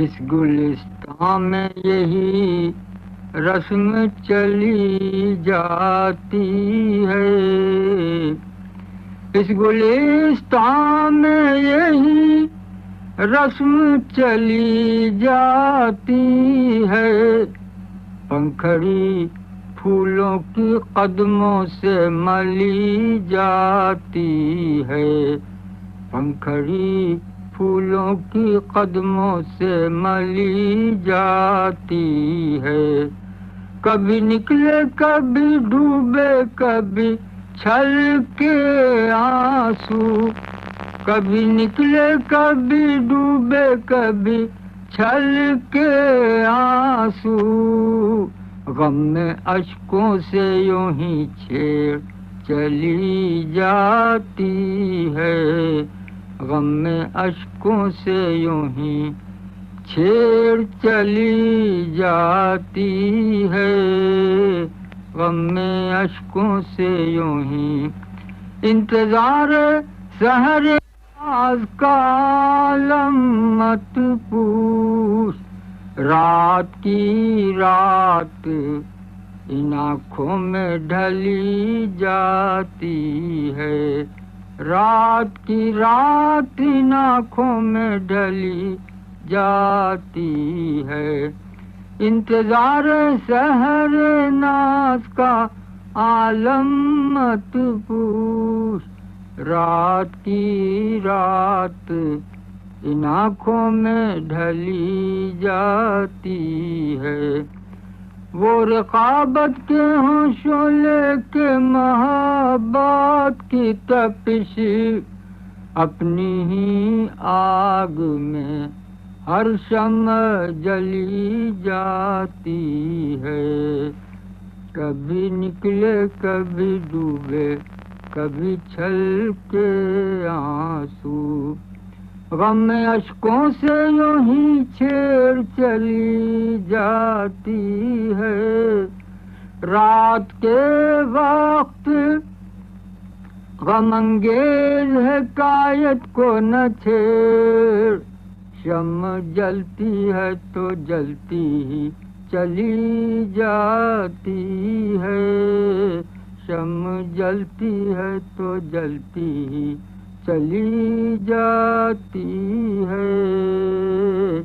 اس گلستان میں یہی رسم چلی جاتی ہے، اس گلستان میں یہی رسم چلی جاتی ہے، پنکھڑی پھولوں کی قدموں سے ملی جاتی ہے، پنکھڑی پھولوں کی قدموں سے ملی جاتی ہے، کبھی نکلے کبھی ڈوبے کبھی چھل کے آنسو، کبھی نکلے کبھی ڈوبے کبھی چھل کے آنسو، غم میں اشکوں سے یوں ہی چھیڑ چلی جاتی ہے، غم میں اشکوں سے یوں ہی چھیڑ چلی جاتی ہے، غم میں اشکوں سے یوں ہی انتظار سحر آز کا عالم مت پوچھ، رات کی رات ان آنکھوں میں ڈھلی جاتی ہے، رات کی رات ان آنکھوں میں ڈھلی جاتی ہے، انتظار سحر ناز کا عالم مت پوچھ، رات کی رات ان آنکھوں میں ڈھلی جاتی ہے، وہ رقابت کے ہوں شعلے کے محبت کی تپش، اپنی ہی آگ میں ہر شمع جلی جاتی ہے، کبھی نکلے کبھی ڈوبے کبھی چھل کے آنسو، غم میں اشکوں سے یوں ہی چھیڑ چلی جاتی ہے، رات کے وقت غم انگیز حکایت کو نہ چھیڑ، شمع جلتی ہے تو جلتی ہی چلی جاتی ہے، شمع جلتی ہے تو جلتی ہی چلی جاتی ہے۔